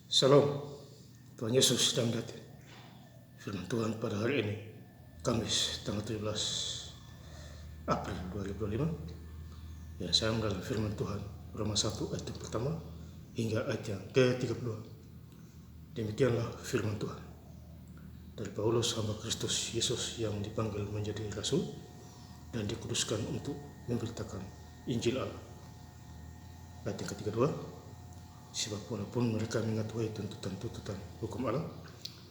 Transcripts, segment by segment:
Salam, Tuhan Yesus sedang datang. Firman Tuhan pada hari ini, Kamis tanggal 17 April 2025. Ya, saya mengenal firman Tuhan Roma 1 ayat yang pertama hingga ayat yang ke-32. Demikianlah firman Tuhan dari Paulus hamba Kristus Yesus yang dipanggil menjadi rasul dan dikuduskan untuk memberitakan Injil Allah. Ayat yang ke-32. Sebab walaupun mereka mengetahui tuntutan-tuntutan hukum Allah,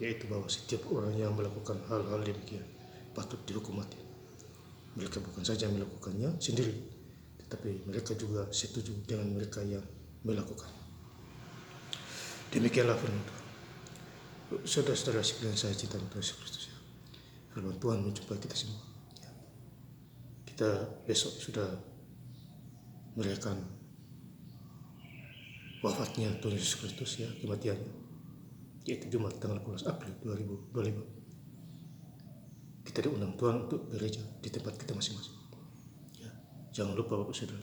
yaitu bahwa setiap orang yang melakukan hal-hal demikian patut dihukum mati. Mereka bukan saja melakukannya sendiri, tetapi mereka juga setuju dengan mereka yang melakukan. Demikianlah firman Tuhan. Saudara-saudara sekalian saya cinta Tuhan Yesus Kristus. Firman Tuhan menjumpai kita semua. Kita besok sudah merayakan wafatnya Tuhan Yesus Kristus, ya, kematiannya, yaitu Jumat tanggal 12 April 2025. Kita diundang Tuhan untuk gereja di tempat kita masing-masing. Ya, jangan lupa Bapak Saudara.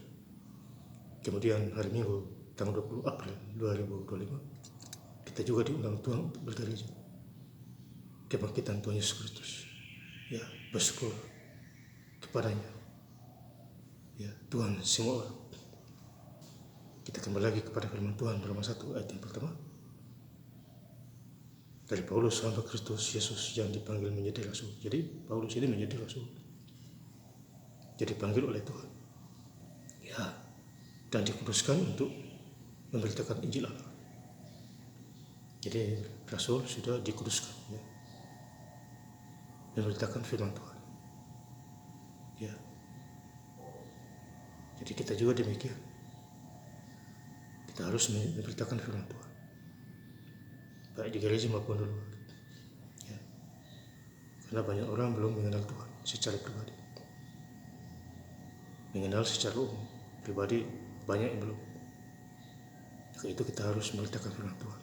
Kemudian hari Minggu tanggal 20 April 2025 kita juga diundang Tuhan untuk bergereja. Kebangkitan Tuhan Yesus Kristus. Ya, bersyukur kepadanya. Ya, Tuhan semua orang. Kita kembali lagi kepada firman Tuhan Roma 1 ayat yang pertama. Dari Paulus hamba Kristus Yesus yang dipanggil menjadi rasul. Jadi Paulus ini menjadi rasul. Jadi dipanggil oleh Tuhan. Ya, dan dikuduskan untuk memberitakan Injil Allah. Jadi rasul sudah dikuduskan, ya, memberitakan firman Tuhan. Ya. Jadi kita juga demikian. Kita harus memberitakan firman Tuhan, baik di gereja maupun di luar. Ya. Karena banyak orang belum mengenal Tuhan secara pribadi. Mengenal secara umum, pribadi banyak yang belum. Maka itu kita harus memberitakan firman Tuhan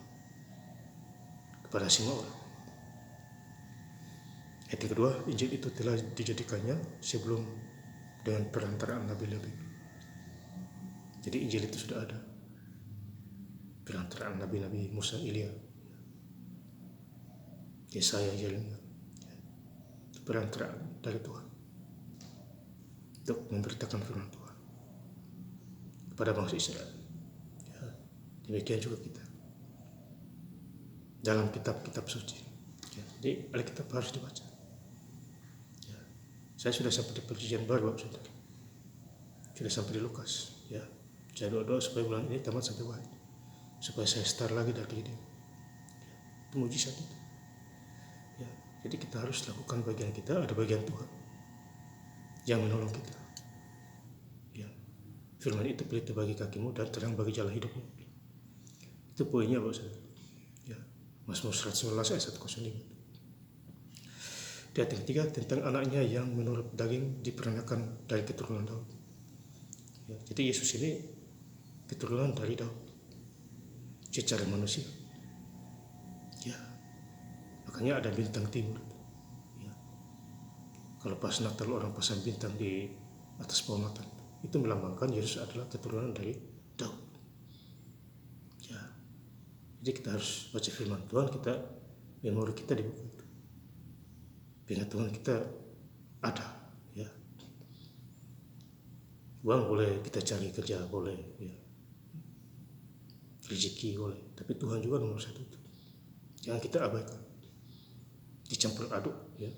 kepada semua orang. Ayat yang kedua, Injil itu telah dijadikannya sebelum dengan perantaraan nabi-nabi. Jadi Injil itu sudah ada. Perantaraan nabi-nabi Musa, Elia, Yesaya, Yeremia. Itu perantaraan dari Tuhan untuk memberitakan firman Tuhan kepada bangsa Israel. Ya, demikian juga kita dalam kitab-kitab suci. Ya, jadi Alkitab harus dibaca. Ya, saya sudah sampai di Perjanjian Baru, saudara. Sudah sampai di Lukas. Ya, saya doa supaya bulan ini tamat sampai baik, supaya saya start lagi dari ini. Itu mujizat itu. Ya, jadi kita harus lakukan bagian kita, ada bagian Tuhan yang menolong kita. Ya, firman itu pelita bagi kakimu dan terang bagi jalan hidupmu. Itu poinnya, Bapak Saudara. Ya, Mazmur 119 ayat 105. Di ayat ketiga tentang anaknya yang menurut daging diperanakan dari keturunan Daud. Ya, jadi Yesus ini keturunan dari Daud secara manusia. Ya, makanya ada bintang timur. Ya. Kalau pas Natal orang pasang bintang di atas pohon Natal, itu melambangkan Yesus adalah keturunan dari Daud. Ya. Jadi kita harus baca firman Tuhan, kita memori kita di buku itu. Pengetahuan kita ada. Ya. Uang boleh kita cari, kerja boleh, ya. Rezeki boleh, tapi Tuhan juga nomor satu itu. Jangan kita abaikan, dicampur aduk, ya.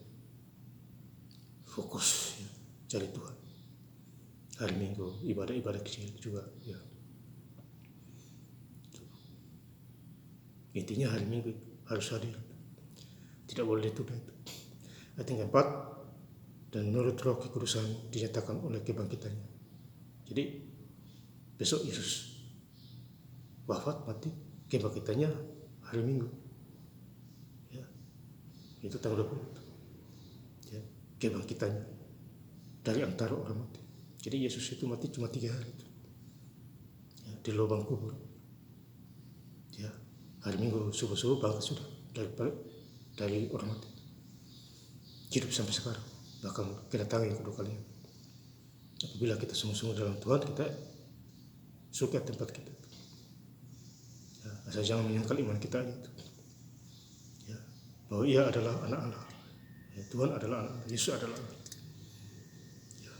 Fokus, ya, cari Tuhan. Hari Minggu ibadah-ibadah kecil juga, ya. Intinya hari Minggu harus hadir, tidak boleh ditunda itu. Ayat yang keempat, dan menurut Roh kekudusan dinyatakan oleh kebangkitannya. Jadi besok Yesus wafat, mati, kebangkitannya hari Minggu. Ya, itu tanggal 20. Ya, kebangkitannya dari antara orang mati. Jadi Yesus itu mati cuma 3 hari itu. Ya, di lubang kubur. Ya, hari Minggu subuh-subuh bangkit sudah dari orang mati. Hidup sampai sekarang, bahkan kedatangan yang kedua kalinya. Apabila kita sungguh-sungguh dalam Tuhan, kita suka tempat kita. Ya, Asal jangan menyangkal iman kita aja itu. Ya, bahwa ia adalah anak Allah. Ya, Tuhan adalah anak Allah, Yesus adalah Allah. Ya.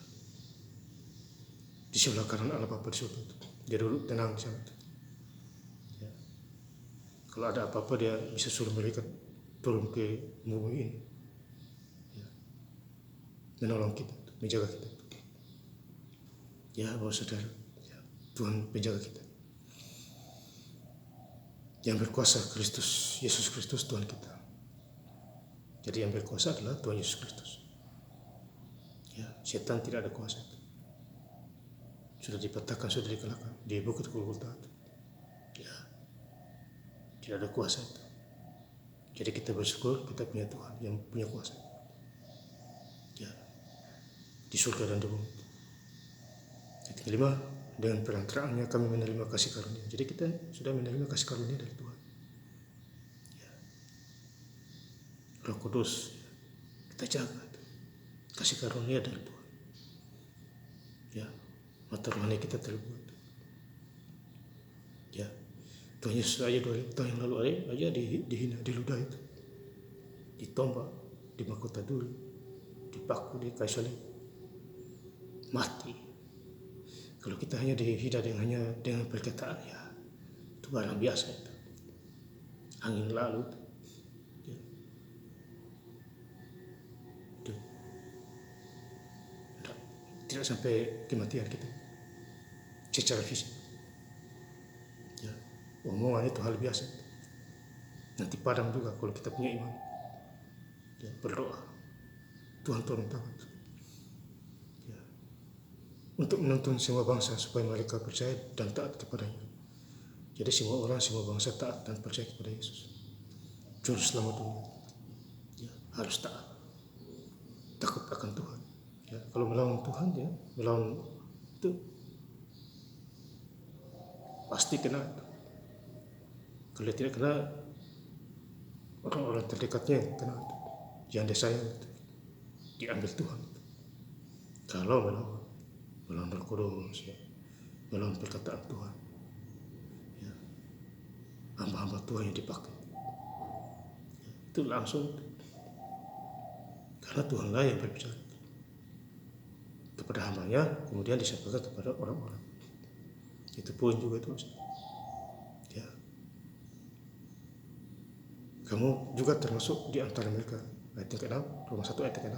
Di sebelah kanan Allah Bapa di surga itu. Dia duduk tenang di sana. Ya. Kalau ada apa-apa dia bisa suruh malaikat turun ke bumi ini. Ya. Menolong kita, menjaga kita. Ya, bahwa saudara, ya, Tuhan menjaga kita. Yang berkuasa Kristus, Yesus Kristus Tuhan kita. Jadi yang berkuasa adalah Tuhan Yesus Kristus. Ya, setan tidak ada kuasa. Sudah dipatahkan, sudah dikalahkan di bukit Golgota. Ya, tidak ada kuasa itu. Jadi kita bersyukur kita punya Tuhan yang punya kuasa. Ya, di surga dan di bumi. Yang kelima, dengan perantaraannya kami menerima kasih karunia. Jadi kita sudah menerima kasih karunia dari Tuhan. Ya. Roh Kudus kita jaga kasih karunia dari Tuhan. Ya, mata rohani kita terbuat. Ya, Tuhan Yesus aja 2000 tahun yang lalu aja dihina, diludah itu, ditombak, di mahkota dulu, dipaku di kayu salib, mati. Kalau kita hanya dihina dengan perkataan, ya itu barang biasa itu. Angin lalu itu. Ya. Itu. Tidak sampai kematian kita secara fisik. Ya. Omongan itu hal biasa. Nanti padam juga kalau kita punya iman. Ya, berdoa. Tuhan tolong tangan. Untuk menuntun semua bangsa supaya mereka percaya dan taat kepadanya. Jadi semua orang, semua bangsa taat dan percaya kepada Yesus, Juru Selamat dunia. Ya, harus taat, takut akan Tuhan. Ya, kalau melawan Tuhan, ya melawan itu pasti kena. Kalau tidak kena, orang-orang terdekatnya yang kena. Yang disayang itu diambil Tuhan. Kalau melawan Roh Kudus, ya, melawan perkataan Tuhan, ya, hamba-hamba Tuhan yang dipakai, ya, itu langsung, karena Tuhanlah yang berbicara kepada hambanya, kemudian disampaikan kepada orang-orang. Itu pun juga itu, ya, kamu juga termasuk di antara mereka. Ayat yang ke-6, Roma 1 ayat yang ke-6.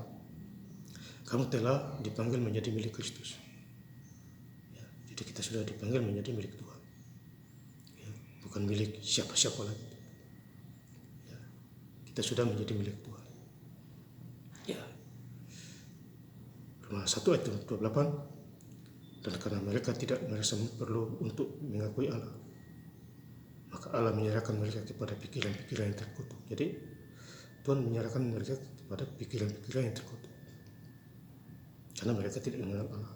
Kamu telah dipanggil menjadi milik Kristus. Jadi kita sudah dipanggil menjadi milik Tuhan, ya, bukan milik siapa-siapa lagi. Ya, kita sudah menjadi milik Tuhan. Ya, Roma 1 ayat 28. Dan karena mereka tidak merasa perlu untuk mengakui Allah, maka Allah menyerahkan mereka kepada pikiran-pikiran yang terkutuk. Jadi Tuhan menyerahkan mereka kepada pikiran-pikiran yang terkutuk, karena mereka tidak mengenal Allah.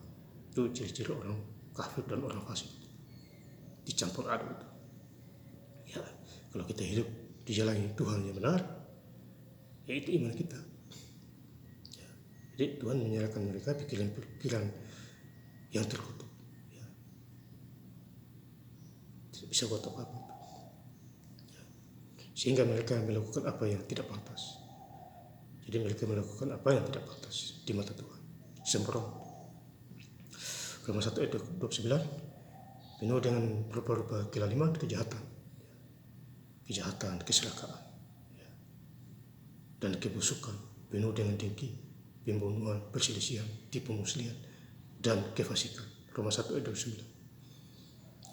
Itu ciri-ciri orang kafir dan orang fasik, dicampur aduk itu. Ya, kalau kita hidup di jalan Tuhan yang benar, yaitu iman kita. Ya, jadi Tuhan menyerahkan mereka pikiran-pikiran yang terkutuk. Ya, tidak bisa buat apa-apa. Ya, sehingga mereka melakukan apa yang tidak pantas. Jadi mereka melakukan apa yang tidak pantas di mata Tuhan. Sembrono. Roma 1 ayat 29, penuh dengan rupa-rupa kelaliman, kejahatan, kecelakaan, ya, dan kebusukan, penuh dengan dengki, pembunuhan, perselisihan, tipu muslihat, dan kefasikan. Roma 1 ayat 29.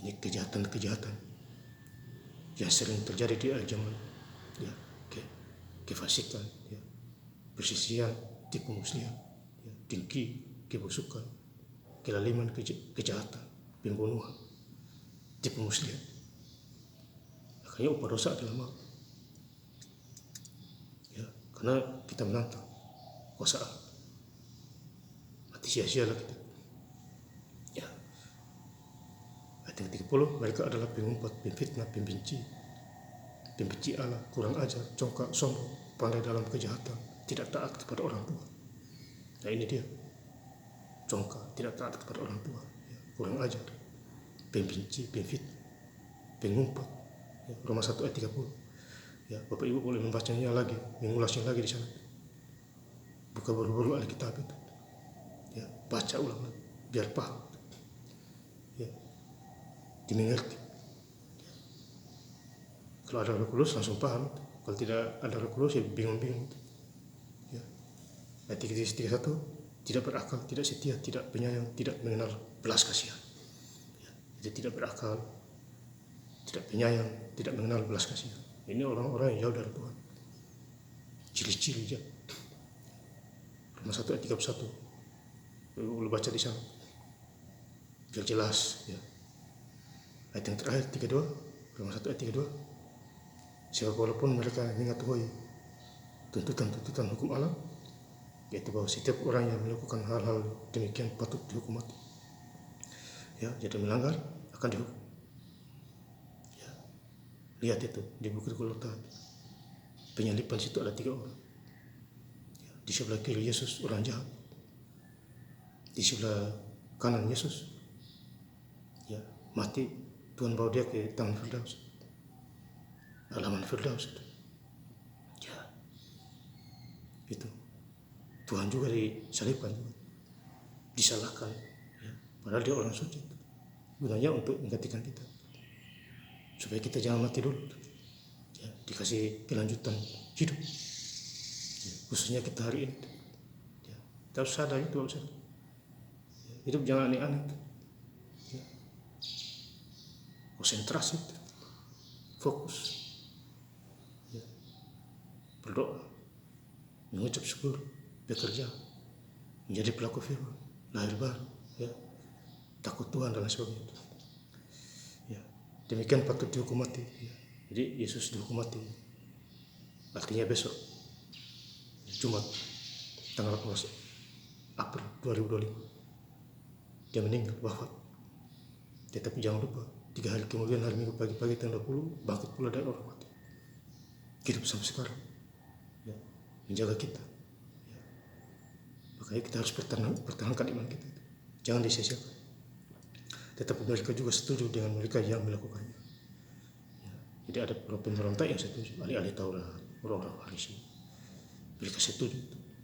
Ini kejahatan yang sering terjadi di akhir zaman, ya, kefasikan, ya, perselisihan, tipu muslihat, ya, dengki, kebusukan, kelaliman, kejahatan, pembunuhan, tipu muslihat. Makanya upah dosa adalah maut. Ya, karena kita menantang kuasa Allah, mati sia-sialah kita. Ya. Ayat yang 30, mereka adalah pengumpat, pemfitnah, pembenci Allah, kurang ajar, congkak, sombong, pandai dalam kejahatan, tidak taat kepada orang tua. Nah ini dia. Congkak, tidak taat kepada orang tua, ya, kurang ajar, pembenci, pemfitnah, pengumpat, Ya, Roma 1 ayat 30. Ya, Bapak Ibu boleh membacanya lagi, mengulasnya lagi di sana. Buka baru-baru Alkitab itu. Ya, baca ulang lagi, biar paham. Ya, dimengerti. Kalau ada Roh Kudus langsung paham. Kalau tidak ada Roh Kudus ya bingung-bingung. Ya. Ayat 31, tidak berakal, tidak setia, tidak penyayang, tidak mengenal belas kasihan. Ya. Jadi tidak berakal, tidak penyayang, tidak mengenal belas kasihan. Ini orang-orang yang jauh dari Tuhan. Ciri-ciri ya. Roma 1 ayat 31. Boleh baca di sana. Biar jelas ya. Ayat yang terakhir 32, Roma 1 ayat 32. Sebab walaupun mereka mengetahui tuntutan hukum alam, yaitu bahwa setiap orang yang melakukan hal-hal demikian patut dihukum mati. Ya, jadi melanggar akan dihukum. Ya, lihat itu di buku Golgota. Penyaliban situ ada 3 orang. Ya, di sebelah kiri Yesus orang jahat, di sebelah kanan Yesus ya mati. Tuhan bawa dia ke taman Firdaus, halaman Firdaus itu. Ya, itu Tuhan juga disalibkan, disalahkan. Ya, padahal dia orang suci. Gunanya untuk menggantikan kita, supaya kita jangan mati dulu. Ya, dikasih kelanjutan hidup. Ya, khususnya kita hari ini. Ya, kita harus sadar itu. Ya, hidup jangan aneh-aneh. Ya, konsentrasi, fokus. Ya, berdoa, mengucap syukur, bekerja, menjadi pelaku firman, lahir baru, ya, takut Tuhan dan lain sebagainya. Ya, demikian patut dihukum mati. Ya. Jadi Yesus dihukum mati. Artinya besok, Jumat, tanggal 18 April 2025, dia meninggal, wafat. Tetapi jangan lupa, 3 hari kemudian hari Minggu pagi-pagi tanggal 20 bangkit pula dari orang mati. Hidup sampai sekarang, ya, menjaga kita. Ya. Makanya kita harus pertahankan iman kita. Jangan disia-siakan. Tetapi mereka juga setuju dengan mereka yang melakukannya. Ya. Jadi ada pemberontak yang setuju, ahli-ahli Taurat, orang-orang Farisi. Mereka setuju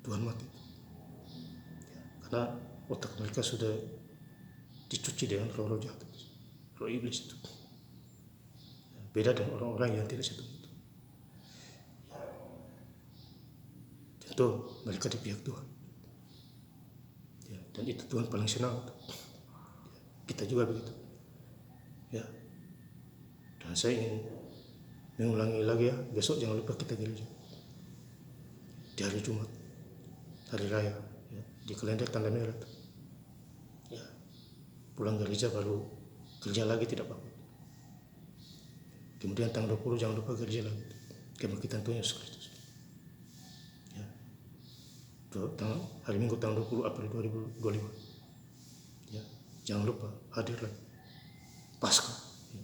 Tuhan mati. Ya. Karena otak mereka sudah dicuci dengan roh-roh jahat, roh iblis itu. Ya. Beda dengan orang-orang yang tidak setuju. Ya. Tentu mereka di pihak Tuhan. Ya. Dan itu Tuhan paling senang. Kita juga begitu. Ya. Dan saya ingin mengulangi lagi ya, besok jangan lupa kita gereja. Di hari Jumat, hari raya, ya, di kalender tanda merah. Ya. Pulang gereja baru kerja lagi tidak apa-apa. Kemudian tanggal 20 jangan lupa gereja lagi. Kebangkitan Tuhan Yesus Kristus. Ya. Hari Minggu tanggal 20 April 2025. Ya. Jangan lupa hadir lagi. Paskah. Ya.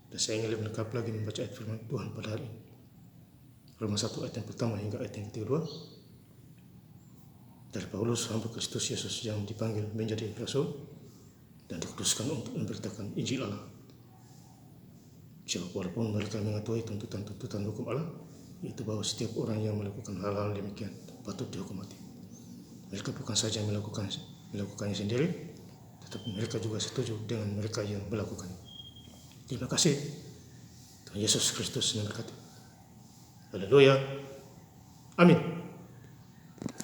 Dan saya ingin lebih lengkap lagi membaca ayat firman Tuhan pada hari ini. Roma 1 ayat yang pertama hingga ayat yang kedua. Dari Paulus, hamba Kristus Yesus yang dipanggil menjadi rasul dan dikuduskan untuk memberitakan Injil Allah. Sebab walaupun mereka mengetahui tuntutan hukum Allah, yaitu bahwa setiap orang yang melakukan hal-hal demikian patut dihukum mati. Mereka bukan saja melakukannya sendiri, tetapi mereka juga setuju dengan mereka yang melakukannya. Terima kasih. Tuhan Yesus Kristus memberkati. Haleluya. Amin.